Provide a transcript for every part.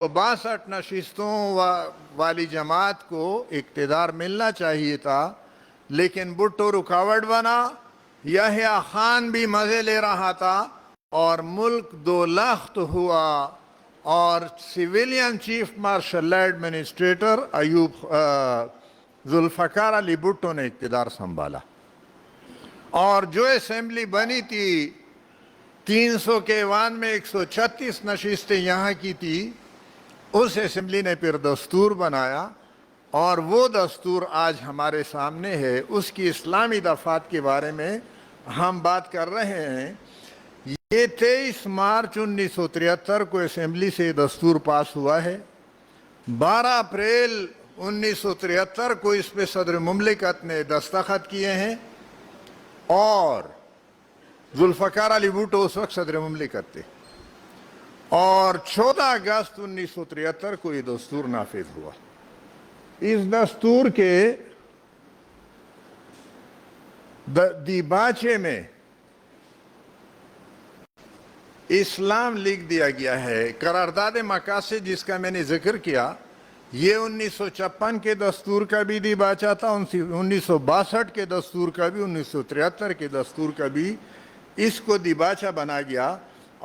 62 نشستوں والی جماعت کو اقتدار ملنا چاہیے تھا، لیکن بھٹو رکاوٹ بنا۔ یحییٰ خان بھی مزے لے رہا تھا اور ملک دو لخت ہوا، اور civilian chief martial administrator Zulfikar Ali Bhutto نے اقتدار سنبھالا، اور جو اسمبلی بنی تھی 300 کے ایوان میں 136 نشستیں یہاں کی تھی، اس اسمبلی نے پھر دستور بنایا، اور وہ دستور آج ہمارے سامنے ہے۔ اس کی اسلامی دفعات کے بارے میں ہم بات کر رہے ہیں۔ یہ 23 مارچ 1973 کو اسمبلی سے دستور پاس ہوا ہے۔ 12 اپریل 1973 کو اس پہ صدر مملکت نے دستخط کیے ہیں، اور ذوالفقار علی بھٹو اس وقت صدر مملکت تھے، اور 14 اگست 1973 کو یہ دستور نافذ ہوا۔ اس دستور کے دیباچے میں اسلام لکھ دیا گیا ہے۔ قرارداد مقاصد جس کا میں نے ذکر کیا، یہ 1956 کے دستور کا بھی دیباچہ تھا، 1962 کے دستور کا بھی، 1973 کے دستور کا بھی، اس کو دیباچہ بنا گیا،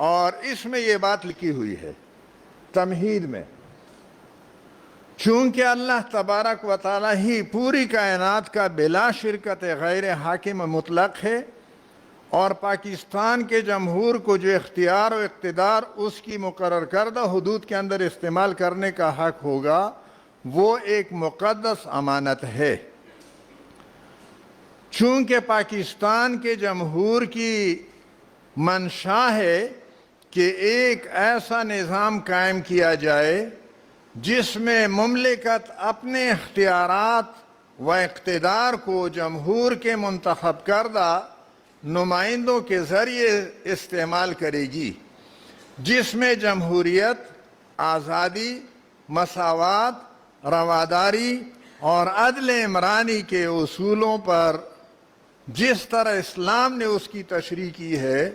اور اس میں یہ بات لکھی ہوئی ہے تمہید میں: چونکہ اللہ تبارک و تعالی ہی پوری کائنات کا بلا شرکت غیر حاکم مطلق ہے، اور پاکستان کے جمہور کو جو اختیار و اقتدار اس کی مقرر کردہ حدود کے اندر استعمال کرنے کا حق ہوگا، وہ ایک مقدس امانت ہے۔ چونکہ پاکستان کے جمہور کی منشا ہے کہ ایک ایسا نظام قائم کیا جائے جس میں مملکت اپنے اختیارات و اقتدار کو جمہور کے منتخب کردہ نمائندوں کے ذریعے استعمال کرے گی، جس میں جمہوریت، آزادی، مساوات، رواداری اور عدل عمرانی کے اصولوں پر جس طرح اسلام نے اس کی تشریح کی ہے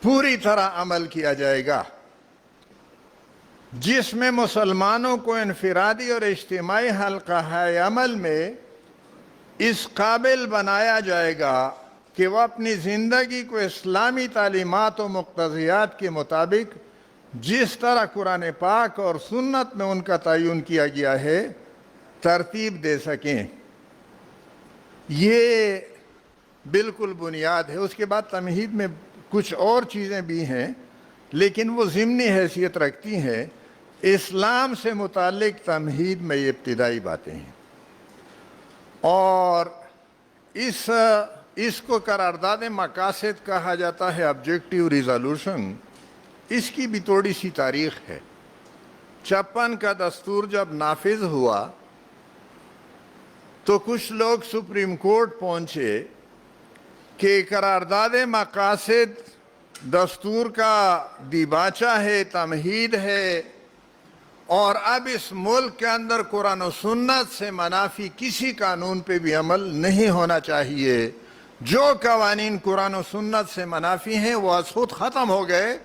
پوری طرح عمل کیا جائے گا، جس میں مسلمانوں کو انفرادی اور اجتماعی حلقہ عمل میں اس قابل بنایا جائے گا کہ وہ اپنی زندگی کو اسلامی تعلیمات و مقتضیات کے مطابق جس طرح قرآن پاک اور سنت میں ان کا تعین کیا گیا ہے ترتیب دے سکیں۔ یہ بالکل بنیاد ہے۔ اس کے بعد تمہید میں کچھ اور چیزیں بھی ہیں، لیکن وہ ضمنی حیثیت رکھتی ہیں۔ اسلام سے متعلق تمہید میں یہ ابتدائی باتیں ہیں، اور اس کو قرارداد مقاصد کہا جاتا ہے، آبجیکٹیو ریزولوشن۔ اس کی بھی تھوڑی سی تاریخ ہے۔ 56 کا دستور جب نافذ ہوا تو کچھ لوگ سپریم کورٹ پہنچے کہ قرارداد مقاصد دستور کا دیباچہ ہے، تمہید ہے، اور اب اس ملک کے اندر قرآن و سنت سے منافی کسی قانون پہ بھی عمل نہیں ہونا چاہیے۔ جو قوانین قرآن و سنت سے منافی ہیں وہ از خود ختم ہو گئے،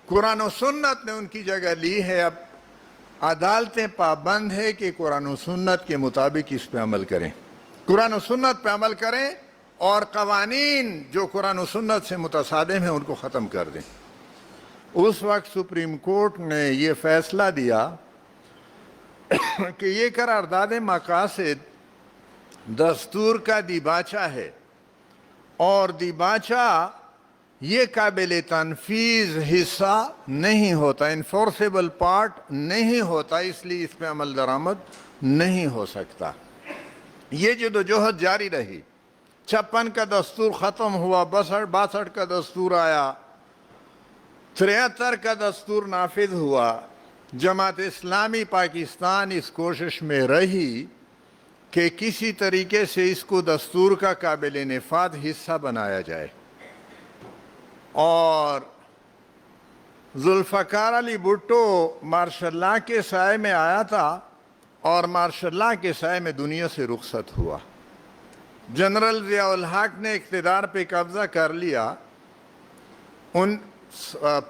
قرآن و سنت نے ان کی جگہ لی ہے۔ اب عدالتیں پابند ہے کہ قرآن و سنت کے مطابق اس پہ عمل کریں، قرآن و سنت پہ عمل کریں، اور قوانین جو قرآن و سنت سے متصادم ہیں ان کو ختم کر دیں۔ اس وقت سپریم کورٹ نے یہ فیصلہ دیا کہ یہ قرارداد مقاصد دستور کا دیباچہ ہے، اور دیباچہ یہ قابل تنفیذ حصہ نہیں ہوتا، انفورسیبل پارٹ نہیں ہوتا، اس لیے اس پہ عمل درآمد نہیں ہو سکتا۔ یہ جدوجہد جاری رہی۔ 56 کا دستور ختم ہوا، 62 کا دستور آیا، 73 کا دستور نافذ ہوا۔ جماعت اسلامی پاکستان اس کوشش میں رہی کہ کسی طریقے سے اس کو دستور کا قابل نفاذ حصہ بنایا جائے، اور ذوالفقار علی بھٹو مارشل لاء کے سائے میں آیا تھا، اور مارشل لاء کے سائے میں دنیا سے رخصت ہوا۔ جنرل ضیاء الحق نے اقتدار پہ قبضہ کر لیا۔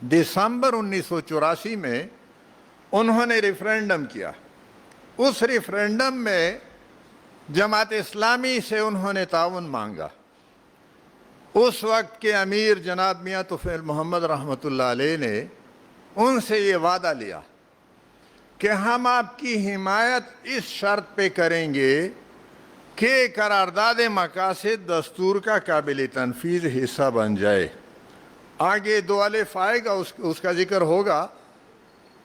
دسمبر 1984 میں انہوں نے ریفرینڈم کیا. اس ریفرینڈم میں جماعت اسلامی سے انہوں نے تعاون مانگا. اس وقت کے امیر جناب میاں طفیل محمد رحمۃ اللہ علیہ نے ان سے یہ وعدہ لیا کہ ہم آپ کی حمایت اس شرط پہ کریں گے کہ قرارداد مقاصد دستور کا قابل تنفیذ حصہ بن جائے. آگے 2 الف آئے گا، اس کا ذکر ہوگا.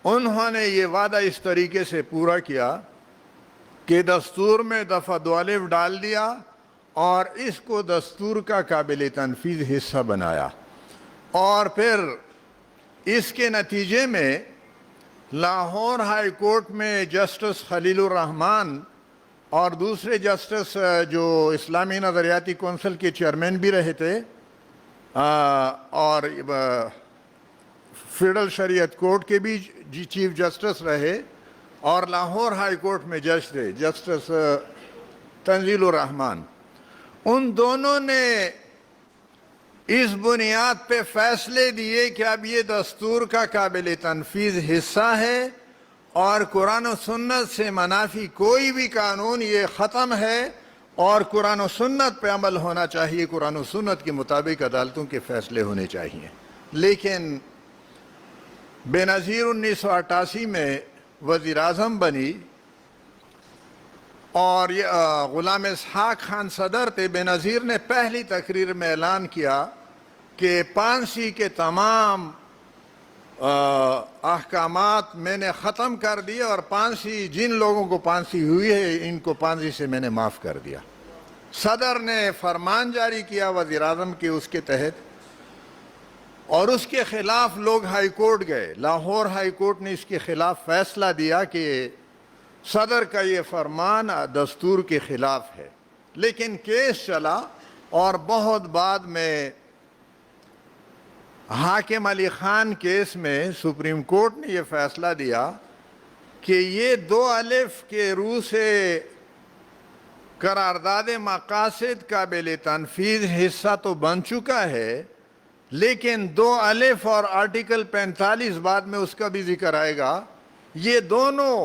انہوں نے یہ وعدہ اس طریقے سے پورا کیا کہ دستور میں دفعہ 2 الف ڈال دیا اور اس کو دستور کا قابل تنفیذ حصہ بنایا. اور پھر اس کے نتیجے میں لاہور ہائی کورٹ میں جسٹس خلیل الرحمان اور دوسرے جسٹس جو اسلامی نظریاتی کونسل کے چیئرمین بھی رہے تھے اور فیڈرل شریعت کورٹ کے بھی چیف جسٹس رہے اور لاہور ہائی کورٹ میں جج تھے جسٹس تنزیل الرحمان، ان دونوں نے اس بنیاد پہ فیصلے دیے کہ اب یہ دستور کا قابل تنفیذ حصہ ہے اور قرآن و سنت سے منافی کوئی بھی قانون یہ ختم ہے اور قرآن و سنت پہ عمل ہونا چاہیے، قرآن و سنت کے مطابق عدالتوں کے فیصلے ہونے چاہیے. لیکن بے نظیر 1988 میں وزیر اعظم بنی اور غلام اسحاق خان صدر تھے. بے نظیر نے پہلی تقریر میں اعلان کیا کہ پانسی کے تمام احکامات میں نے ختم کر دیے اور پانسی جن لوگوں کو پانسی ہوئی ہے ان کو پانسی سے میں نے معاف کر دیا. صدر نے فرمان جاری کیا وزیر اعظم کے اس کے تحت اور اس کے خلاف لوگ ہائی کورٹ گئے. لاہور ہائی کورٹ نے اس کے خلاف فیصلہ دیا کہ صدر کا یہ فرمان دستور کے خلاف ہے. لیکن کیس چلا اور بہت بعد میں حاکم علی خان کیس میں سپریم کورٹ نے یہ فیصلہ دیا کہ یہ 2 الف کے روح سے قرارداد مقاصد قابل تنفیذ حصہ تو بن چکا ہے، لیکن 2 الف اور آرٹیکل 45 بعد میں اس کا بھی ذکر آئے گا، یہ دونوں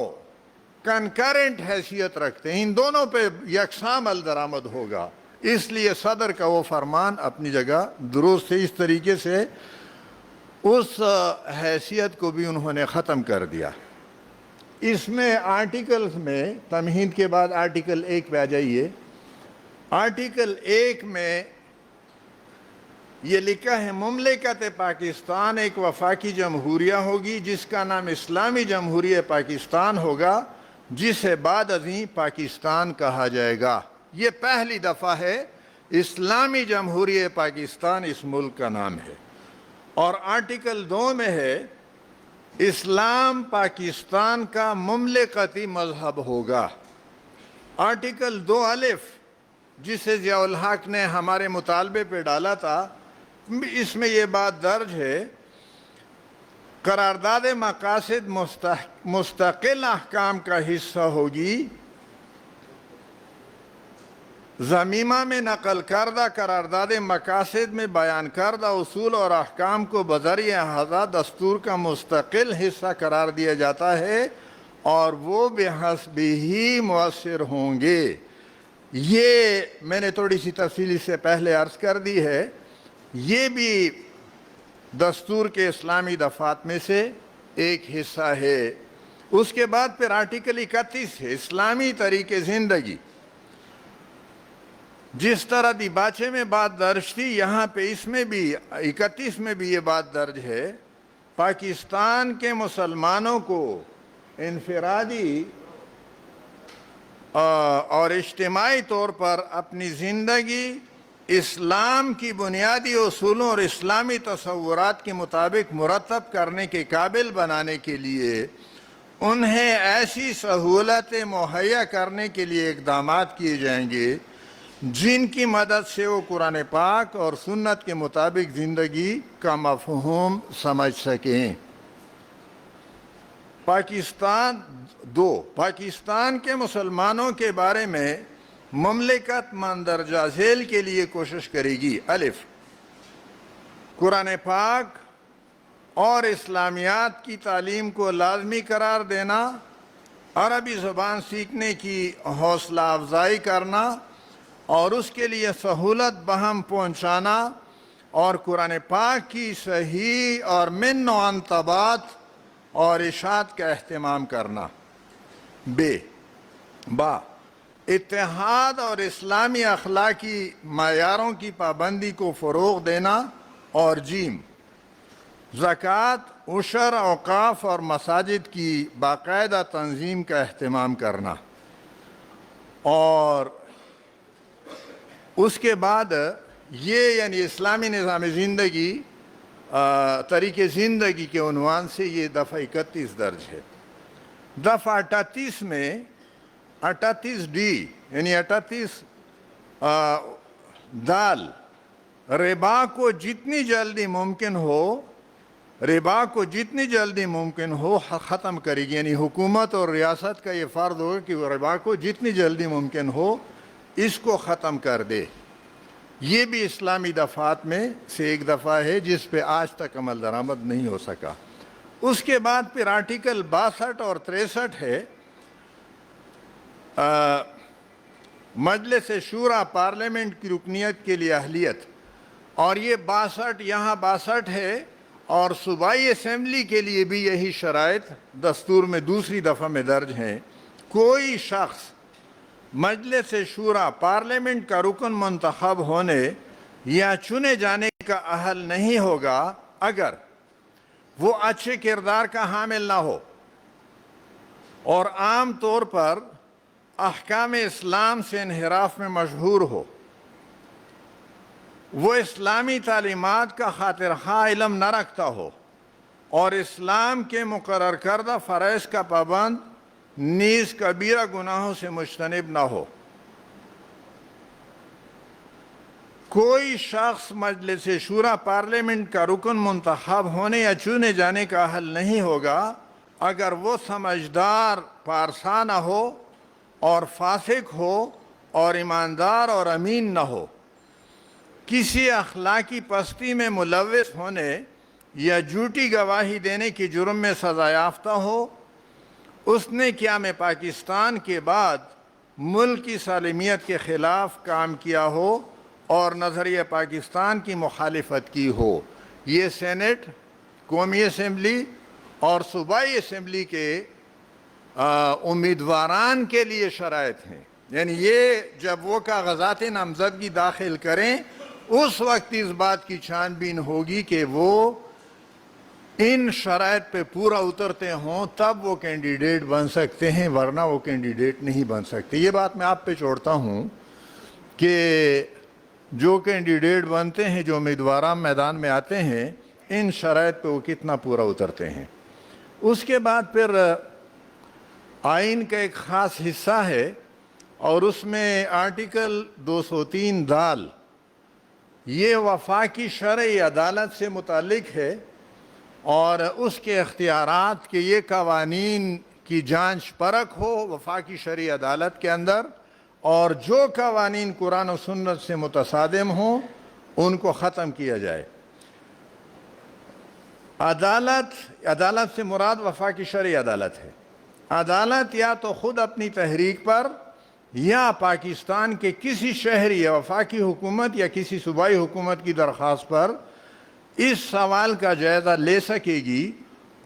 کنکرنٹ حیثیت رکھتے ہیں، ان دونوں پہ یکساں عمل درآمد ہوگا. اس لیے صدر کا وہ فرمان اپنی جگہ درست ہے. اس طریقے سے اس حیثیت کو بھی انہوں نے ختم کر دیا. اس میں آرٹیکلز میں تمہید کے بعد آرٹیکل 1 پہ آ جائیے. آرٹیکل 1 میں یہ لکھا ہے مملکت پاکستان ایک وفاقی جمہوریہ ہوگی جس کا نام اسلامی جمہوریہ پاکستان ہوگا، جسے بعد ازیں پاکستان کہا جائے گا. یہ پہلی دفعہ ہے اسلامی جمہوریہ پاکستان اس ملک کا نام ہے. اور آرٹیکل 2 میں ہے اسلام پاکستان کا مملکتی مذہب ہوگا. آرٹیکل 2 الف جسے ضیاء الحق نے ہمارے مطالبے پہ ڈالا تھا، اس میں یہ بات درج ہے قرارداد مقاصد مستقل احکام کا حصہ ہوگی. ضمیمہ میں نقل کردہ قرارداد مقاصد میں بیان کردہ اصول اور احکام کو بذریعہ احاطہ دستور کا مستقل حصہ قرار دیا جاتا ہے اور وہ بحسب ہی مؤثر ہوں گے. یہ میں نے تھوڑی سی تفصیل اس سے پہلے عرض کر دی ہے. یہ بھی دستور کے اسلامی دفعات میں سے ایک حصہ ہے. اس کے بعد پھر آرٹیکل 31 ہے اسلامی طریقے زندگی. جس طرح دیباچے میں بات درج تھی یہاں پہ اس میں بھی 31 میں بھی یہ بات درج ہے. پاکستان کے مسلمانوں کو انفرادی اور اجتماعی طور پر اپنی زندگی اسلام کی بنیادی اصولوں اور اسلامی تصورات کے مطابق مرتب کرنے کے قابل بنانے کے لیے انہیں ایسی سہولتیں مہیا کرنے کے لیے اقدامات کیے جائیں گے جن کی مدد سے وہ قرآن پاک اور سنت کے مطابق زندگی کا مفہوم سمجھ سکیں. پاکستان کے مسلمانوں کے بارے میں مملکت مندرجہ ذیل کے لیے کوشش کرے گی۔ الف، قرآن پاک اور اسلامیات کی تعلیم کو لازمی قرار دینا، عربی زبان سیکھنے کی حوصلہ افزائی کرنا اور اس کے لیے سہولت بہم پہنچانا، اور قرآن پاک کی صحیح اور من و انتباط اور اشاعت کا اہتمام کرنا۔ با، اتحاد اور اسلامی اخلاقی معیاروں کی پابندی کو فروغ دینا، اور جیم، زکوٰۃ، عشر، اوقاف اور مساجد کی باقاعدہ تنظیم کا اہتمام کرنا۔ اور اس کے بعد یہ یعنی اسلامی نظام زندگی طریقے زندگی کے عنوان سے یہ دفعہ 31 درج ہے۔ دفعہ 38 میں 38 ڈی یعنی 38 دال، ربا کو جتنی جلدی ممکن ہو ختم کرے گی، یعنی حکومت اور ریاست کا یہ فرض ہوگا کہ وہ ربا کو جتنی جلدی ممکن ہو اس کو ختم کر دے۔ یہ بھی اسلامی دفعات میں سے ایک دفعہ ہے جس پہ آج تک عمل درآمد نہیں ہو سکا۔ اس کے بعد پھر آرٹیکل 62 اور 63 ہے، مجلس شورا پارلیمنٹ کی رکنیت کے لیے اہلیت، اور یہ 62 یہاں 62 ہے، اور صوبائی اسمبلی کے لیے بھی یہی شرائط دستور میں دوسری دفعہ میں درج ہیں۔ کوئی شخص مجلس شورا پارلیمنٹ کا رکن منتخب ہونے یا چنے جانے کا اہل نہیں ہوگا اگر وہ اچھے کردار کا حامل نہ ہو اور عام طور پر احکام اسلام سے انحراف میں مشہور ہو، وہ اسلامی تعلیمات کا خاطر خواہ علم نہ رکھتا ہو اور اسلام کے مقرر کردہ فرائض کا پابند نیز کبیرہ گناہوں سے مجتنب نہ ہو۔ کوئی شخص مجلس شورا پارلیمنٹ کا رکن منتخب ہونے یا چنے جانے کا اہل نہیں ہوگا اگر وہ سمجھدار پارسا نہ ہو اور فاسق ہو اور ایماندار اور امین نہ ہو، کسی اخلاقی پستی میں ملوث ہونے یا جھوٹی گواہی دینے کی جرم میں سزا یافتہ ہو، اس نے قیام پاکستان کے بعد ملک کی سالمیت کے خلاف کام کیا ہو اور نظریہ پاکستان کی مخالفت کی ہو۔ یہ سینٹ، قومی اسمبلی اور صوبائی اسمبلی کے امیدواران کے لیے شرائط ہیں، یعنی یہ جب وہ کاغذات نامزدگی داخل کریں اس وقت اس بات کی چھان بین ہوگی کہ وہ ان شرائط پہ پورا اترتے ہوں، تب وہ کینڈیڈیٹ بن سکتے ہیں، ورنہ وہ کینڈیڈیٹ نہیں بن سکتے۔ یہ بات میں آپ پہ چھوڑتا ہوں کہ جو کینڈیڈیٹ بنتے ہیں، جو امیدواران میدان میں آتے ہیں، ان شرائط پہ وہ کتنا پورا اترتے ہیں۔ اس کے بعد پھر آئین کا ایک خاص حصہ ہے اور اس میں آرٹیکل 203 دال، یہ وفاقی شرعی عدالت سے متعلق ہے اور اس کے اختیارات کہ یہ قوانین کی جانچ پرکھ ہو وفاقی شرعی عدالت کے اندر، اور جو قوانین قرآن و سنت سے متصادم ہوں ان کو ختم کیا جائے۔ عدالت سے مراد وفاقی شرعی عدالت ہے۔ عدالت یا تو خود اپنی تحریک پر یا پاکستان کے کسی شہری یا وفاقی حکومت یا کسی صوبائی حکومت کی درخواست پر اس سوال کا جائزہ لے سکے گی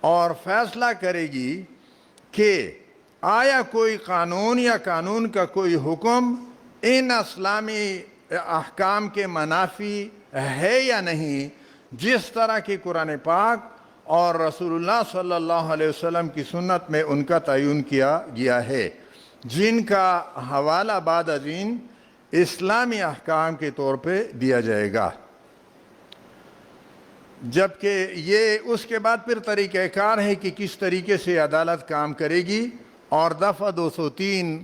اور فیصلہ کرے گی کہ آیا کوئی قانون یا قانون کا کوئی حکم ان اسلامی احکام کے منافی ہے یا نہیں، جس طرح کہ قرآن پاک اور رسول اللہ صلی اللہ علیہ وسلم کی سنت میں ان کا تعین کیا گیا ہے، جن کا حوالہ بعد ازیں اسلامی احکام کے طور پہ دیا جائے گا۔ جبکہ یہ اس کے بعد پھر طریقہ کار ہے کہ کس طریقے سے عدالت کام کرے گی، اور دفعہ 203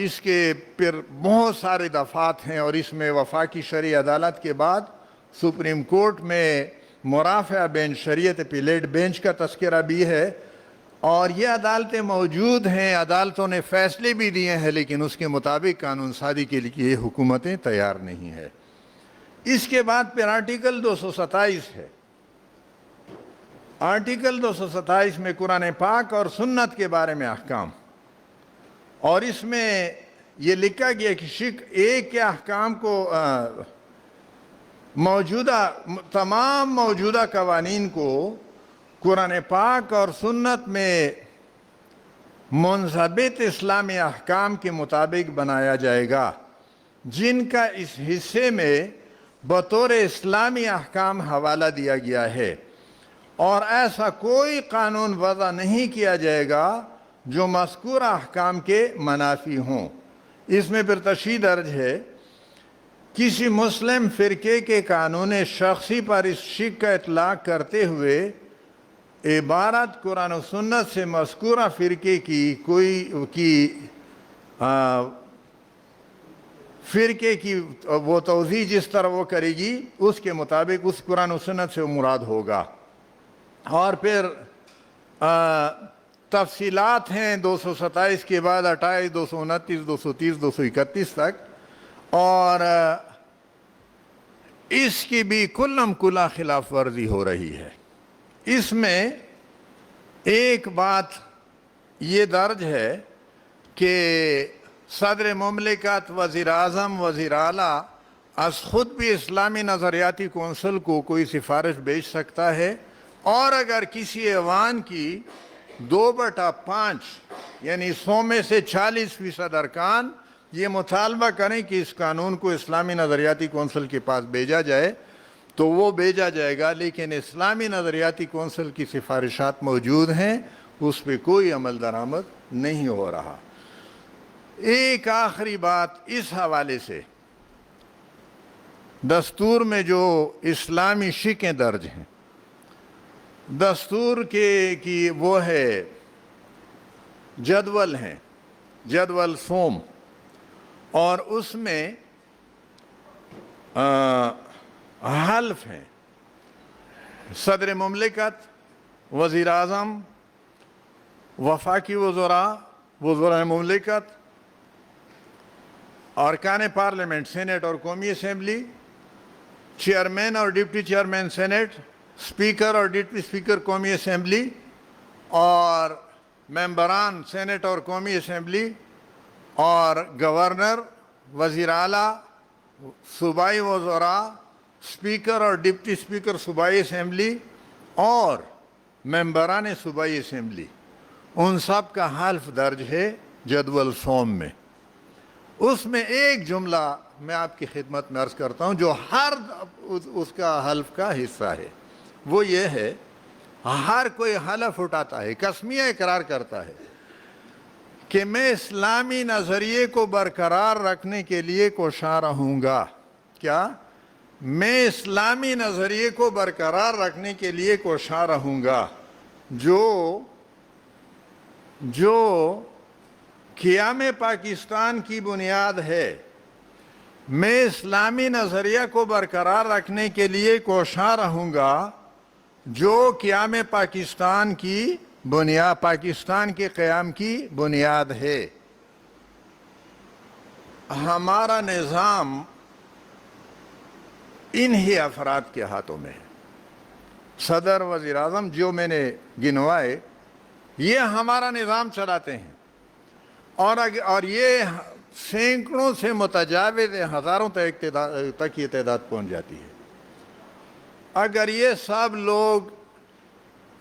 اس کے پھر بہت سارے دفعات ہیں، اور اس میں وفاقی شرعی عدالت کے بعد سپریم کورٹ میں مرافعہ بین شریعت اپیلیٹ بینچ کا تذکرہ بھی ہے، اور یہ عدالتیں موجود ہیں، عدالتوں نے فیصلے بھی دیے ہیں، لیکن اس کے مطابق قانون سازی کے لیے یہ حکومتیں تیار نہیں ہیں۔ اس کے بعد پھر آرٹیکل 227 ہے۔ آرٹیکل 227 میں قرآن پاک اور سنت کے بارے میں احکام، اور اس میں یہ لکھا گیا کہ شک ایک کے احکام کو تمام موجودہ قوانین کو قرآن پاک اور سنت میں منضبط اسلامی احکام کے مطابق بنایا جائے گا، جن کا اس حصے میں بطور اسلامی احکام حوالہ دیا گیا ہے، اور ایسا کوئی قانون وضع نہیں کیا جائے گا جو مذکورہ احکام کے منافی ہوں۔ اس میں پھر تشریح درج ہے، کسی مسلم فرقے کے قانون شخصی پر اس شک کا اطلاق کرتے ہوئے عبارت قرآن و سنت سے مذکورہ فرقے کی وہ توضیح جس طرح وہ کرے گی اس کے مطابق اس قرآن و سنت سے مراد ہوگا۔ اور پھر تفصیلات ہیں 227 کے بعد 28، 229، 230، 231 تک، اور اس کی بھی کلم کلا خلاف ورزی ہو رہی ہے۔ اس میں ایک بات یہ درج ہے کہ صدر مملکت، وزیر اعظم، وزیر اعلیٰ از خود بھی اسلامی نظریاتی کونسل کو کوئی سفارش بھیج سکتا ہے، اور اگر کسی ایوان کی 2/5 یعنی 100 میں سے 40% ارکان یہ مطالبہ کریں کہ اس قانون کو اسلامی نظریاتی کونسل کے پاس بھیجا جائے تو وہ بھیجا جائے گا، لیکن اسلامی نظریاتی کونسل کی سفارشات موجود ہیں، اس پہ کوئی عمل درآمد نہیں ہو رہا۔ ایک آخری بات اس حوالے سے، دستور میں جو اسلامی شکیں درج ہیں، دستور کی وہ ہے جدول ہیں، جدول سوم، اور اس میں حلف ہیں۔ صدر مملکت، وزیر اعظم، وفاقی وزراء مملکت، ارکان پارلیمنٹ، سینٹ اور قومی اسمبلی، چیئرمین اور ڈپٹی چیئرمین سینٹ، اسپیکر اور ڈپٹی اسپیکر قومی اسمبلی، اور ممبران سینٹ اور قومی اسمبلی، اور گورنر، وزیر اعلیٰ، صوبائی وزراء، اسپیکر اور ڈپٹی اسپیکر صوبائی اسمبلی، اور ممبران صوبائی اسمبلی، ان سب کا حلف درج ہے جدول سوم میں۔ اس میں ایک جملہ میں آپ کی خدمت میں عرض کرتا ہوں جو ہر اس کا حلف کا حصہ ہے، وہ یہ ہے، ہر کوئی حلف اٹھاتا ہے، قسمیہ اقرار کرتا ہے کہ میں اسلامی نظریے کو برقرار رکھنے کے لیے کوشاں رہوں گا۔ کیا؟ میں اسلامی نظریے کو برقرار رکھنے کے لیے کوشاں رہوں گا جو قیام پاکستان کی بنیاد ہے۔ میں اسلامی نظریہ کو برقرار رکھنے کے لیے کوشاں رہوں گا جو قیام پاکستان کی بنیاد، پاکستان کے قیام کی بنیاد ہے۔ ہمارا نظام انہی افراد کے ہاتھوں میں ہے۔ صدر، وزیر اعظم جو میں نے گنوائے، یہ ہمارا نظام چلاتے ہیں، اور یہ سینکڑوں سے متجاوز ہزاروں تک یہ تعداد پہنچ جاتی ہے۔ اگر یہ سب لوگ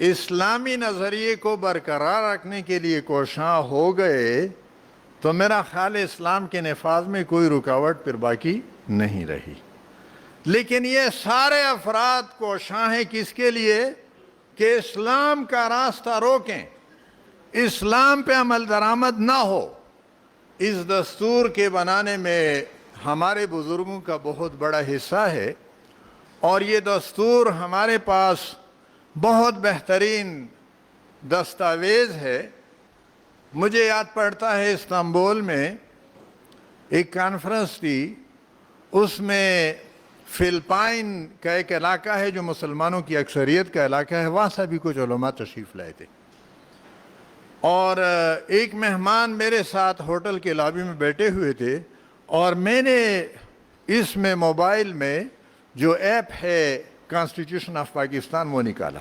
اسلامی نظریے کو برقرار رکھنے کے لیے کوشاں ہو گئے تو میرا خیال اسلام کے نفاذ میں کوئی رکاوٹ پھر باقی نہیں رہی۔ لیکن یہ سارے افراد کوشاں ہیں کس کے لیے؟ کہ اسلام کا راستہ روکیں، اسلام پہ عمل درآمد نہ ہو۔ اس دستور کے بنانے میں ہمارے بزرگوں کا بہت بڑا حصہ ہے، اور یہ دستور ہمارے پاس بہت بہترین دستاویز ہے۔ مجھے یاد پڑتا ہے استنبول میں ایک کانفرنس تھی، اس میں فلپائن کا ایک علاقہ ہے جو مسلمانوں کی اکثریت کا علاقہ ہے، وہاں سے بھی کچھ علماء تشریف لائے تھے۔ اور ایک مہمان میرے ساتھ ہوٹل کے لابی میں بیٹھے ہوئے تھے، اور میں نے اس میں موبائل میں جو ایپ ہے کانسٹیٹیوشن آف پاکستان وہ نکالا،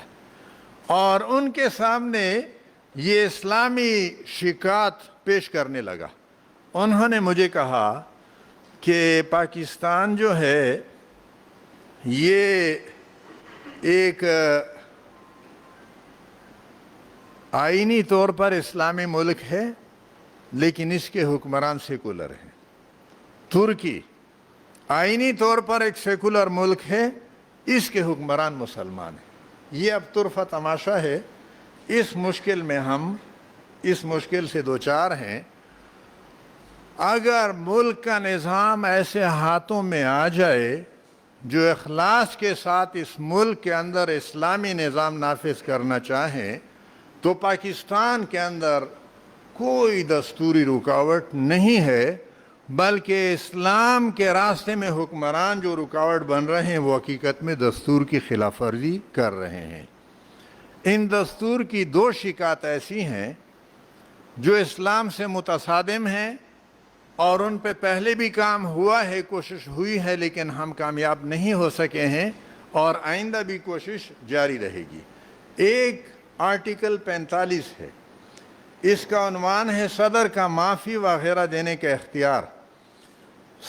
اور ان کے سامنے یہ اسلامی شکایت پیش کرنے لگا۔ انہوں نے مجھے کہا کہ پاکستان جو ہے یہ ایک آئینی طور پر اسلامی ملک ہے، لیکن اس کے حکمران سیکولر ہیں۔ ترکی آئینی طور پر ایک سیکولر ملک ہے، اس کے حکمران مسلمان ہیں۔ یہ اب طرفہ تماشا ہے۔ اس مشکل میں ہم اس مشکل سے دوچار ہیں۔ اگر ملک کا نظام ایسے ہاتھوں میں آ جائے جو اخلاص کے ساتھ اس ملک کے اندر اسلامی نظام نافذ کرنا چاہیں، تو پاکستان کے اندر کوئی دستوری رکاوٹ نہیں ہے، بلکہ اسلام کے راستے میں حکمران جو رکاوٹ بن رہے ہیں وہ حقیقت میں دستور کی خلاف ورزی کر رہے ہیں۔ ان دستور کی دو شکایات ایسی ہیں جو اسلام سے متصادم ہیں، اور ان پہ پہلے بھی کام ہوا ہے، کوشش ہوئی ہے، لیکن ہم کامیاب نہیں ہو سکے ہیں، اور آئندہ بھی کوشش جاری رہے گی۔ ایک آرٹیکل 45 ہے، اس کا عنوان ہے صدر کا معافی وغیرہ دینے کا اختیار۔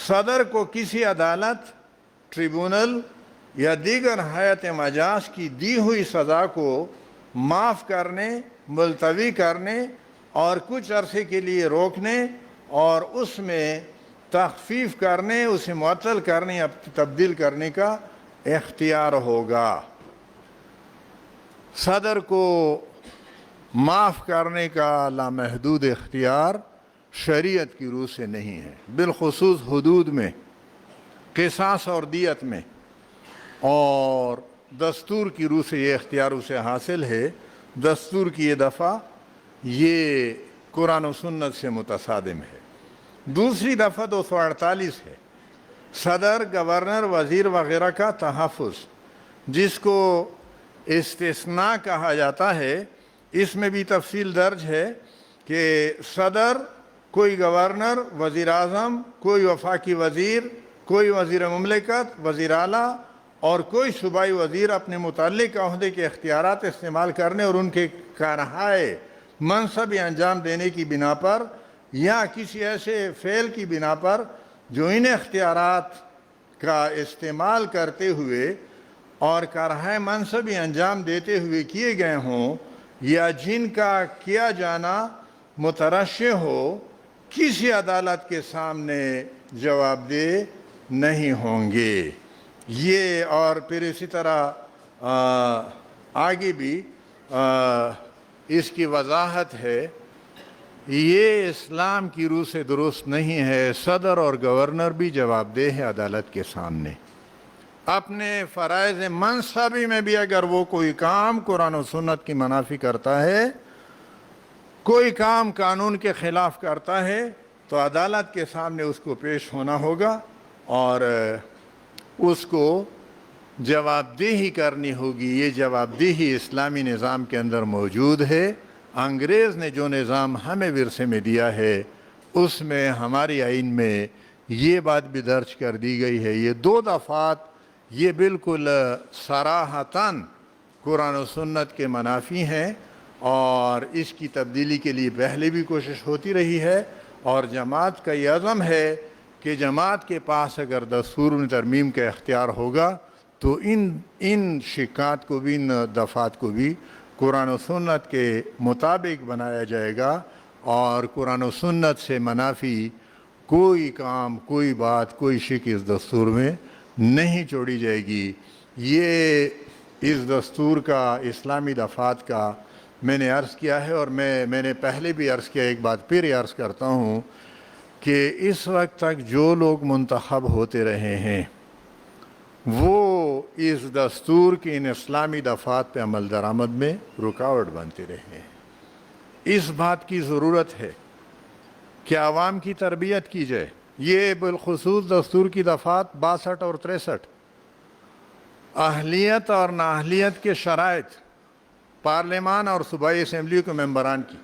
صدر کو کسی عدالت، ٹریبونل یا دیگر ہیئت مجاز کی دی ہوئی سزا کو معاف کرنے، ملتوی کرنے اور کچھ عرصے کے لیے روکنے اور اس میں تخفیف کرنے، اسے معطل کرنے یا تبدیل کرنے کا اختیار ہوگا۔ صدر کو معاف کرنے کا لامحدود اختیار شریعت کی روح سے نہیں ہے، بالخصوص حدود میں، قصاص اور دیت میں، اور دستور کی روح سے یہ اختیار اسے حاصل ہے۔ دستور کی یہ دفعہ یہ قرآن و سنت سے متصادم ہے۔ دوسری دفعہ 248 ہے، صدر، گورنر، وزیر وغیرہ کا تحفظ، جس کو استثناء کہا جاتا ہے۔ اس میں بھی تفصیل درج ہے کہ صدر، کوئی گورنر، وزیر اعظم، کوئی وفاقی وزیر، کوئی وزیر مملکت، وزیر اعلیٰ اور کوئی صوبائی وزیر اپنے متعلق عہدے کے اختیارات استعمال کرنے اور ان کے کارہائے منصبی انجام دینے کی بنا پر یا کسی ایسے فعل کی بنا پر جو ان اختیارات کا استعمال کرتے ہوئے اور کارہائے منصبی انجام دیتے ہوئے کیے گئے ہوں یا جن کا کیا جانا مترشح ہو، کسی عدالت کے سامنے جواب دہ نہیں ہوں گے۔ یہ اور پھر اسی طرح آگے بھی اس کی وضاحت ہے۔ یہ اسلام کی روح سے درست نہیں ہے۔ صدر اور گورنر بھی جواب دہ ہے عدالت کے سامنے۔ اپنے فرائض منصبی میں بھی اگر وہ کوئی کام قرآن و سنت کی منافی کرتا ہے، کوئی کام قانون کے خلاف کرتا ہے، تو عدالت کے سامنے اس کو پیش ہونا ہوگا اور اس کو جواب دہی کرنی ہوگی۔ یہ جواب دہی اسلامی نظام کے اندر موجود ہے۔ انگریز نے جو نظام ہمیں ورثے میں دیا ہے، اس میں ہماری آئین میں یہ بات بھی درج کر دی گئی ہے۔ یہ دو دفعات یہ بالکل صراحتاً قرآن و سنت کے منافی ہیں، اور اس کی تبدیلی کے لیے پہلے بھی کوشش ہوتی رہی ہے، اور جماعت کا یہ عزم ہے کہ جماعت کے پاس اگر دستور میں ترمیم کا اختیار ہوگا تو ان شکایات کو بھی، ان دفعات کو بھی قرآن و سنت کے مطابق بنایا جائے گا، اور قرآن و سنت سے منافی کوئی کام، کوئی بات، کوئی شک اس دستور میں نہیں چھوڑی جائے گی۔ یہ اس دستور کا، اسلامی دفعات کا میں نے عرض کیا ہے، اور میں نے پہلے بھی عرض کیا، ایک بات پھر عرض کرتا ہوں کہ اس وقت تک جو لوگ منتخب ہوتے رہے ہیں وہ اس دستور کی ان اسلامی دفعات پہ عمل درآمد میں رکاوٹ بنتے رہے ہیں۔ اس بات کی ضرورت ہے کہ عوام کی تربیت کی جائے۔ یہ بالخصوص دستور کی دفعات 62 اور 63 اہلیت اور نااہلیت کے شرائط پارلیمان اور صوبائی اسمبلی کے ممبران کی،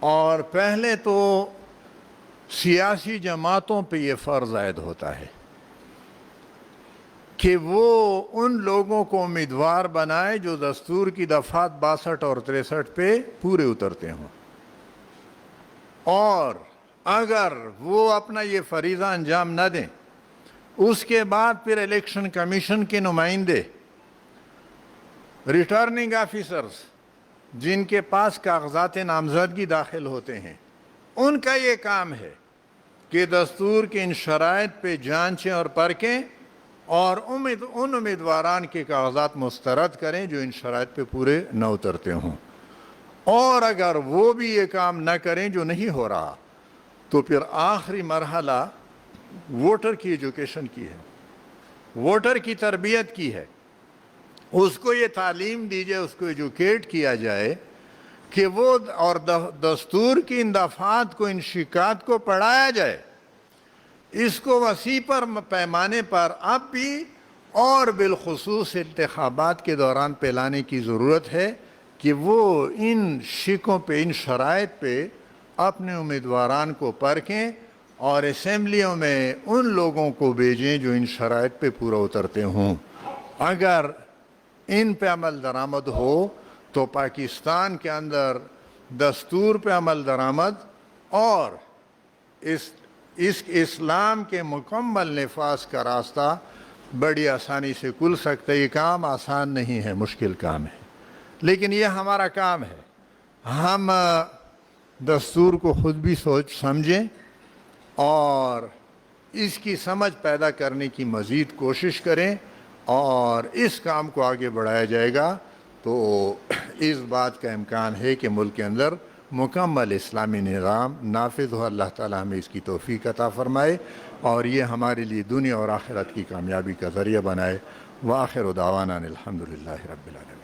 اور پہلے تو سیاسی جماعتوں پہ یہ فرض عائد ہوتا ہے کہ وہ ان لوگوں کو امیدوار بنائے جو دستور کی دفعات 62 اور 63 پہ پورے اترتے ہوں، اور اگر وہ اپنا یہ فریضہ انجام نہ دیں اس کے بعد پھر الیکشن کمیشن کے نمائندے، ریٹرننگ آفیسرز جن کے پاس کاغذات نامزدگی داخل ہوتے ہیں، ان کا یہ کام ہے کہ دستور کے ان شرائط پہ جانچیں اور پرکھیں اور ان امیدواران کے کاغذات مسترد کریں جو ان شرائط پہ پورے نہ اترتے ہوں، اور اگر وہ بھی یہ کام نہ کریں جو نہیں ہو رہا تو پھر آخری مرحلہ ووٹر کی ایجوکیشن کی ہے، ووٹر کی تربیت کی ہے، اس کو یہ تعلیم دی جائے، اس کو ایجوکیٹ کیا جائے کہ وہ اور دستور کی ان دفعات کو، ان شکایات کو پڑھایا جائے، اس کو وسیع پر پیمانے پر اب بھی اور بالخصوص انتخابات کے دوران پھیلانے کی ضرورت ہے کہ وہ ان شکوں پہ، ان شرائط پہ اپنے امیدواران کو پرکھیں اور اسمبلیوں میں ان لوگوں کو بھیجیں جو ان شرائط پہ پورا اترتے ہوں۔ اگر ان پہ عمل درآمد ہو تو پاکستان کے اندر دستور پہ عمل درآمد اور اس اسلام کے مکمل نفاذ کا راستہ بڑی آسانی سے کھل سکتا ہے۔ یہ کام آسان نہیں ہے، مشکل کام ہے، لیکن یہ ہمارا کام ہے۔ ہم دستور کو خود بھی سوچ سمجھیں اور اس کی سمجھ پیدا کرنے کی مزید کوشش کریں، اور اس کام کو آگے بڑھایا جائے گا تو اس بات کا امکان ہے کہ ملک کے اندر مکمل اسلامی نظام نافذ ہو۔ اللہ تعالی ہمیں اس کی توفیق عطا فرمائے اور یہ ہمارے لیے دنیا اور آخرت کی کامیابی کا ذریعہ بنائے۔ وآخر دعوانا الحمدللہ رب العالمین۔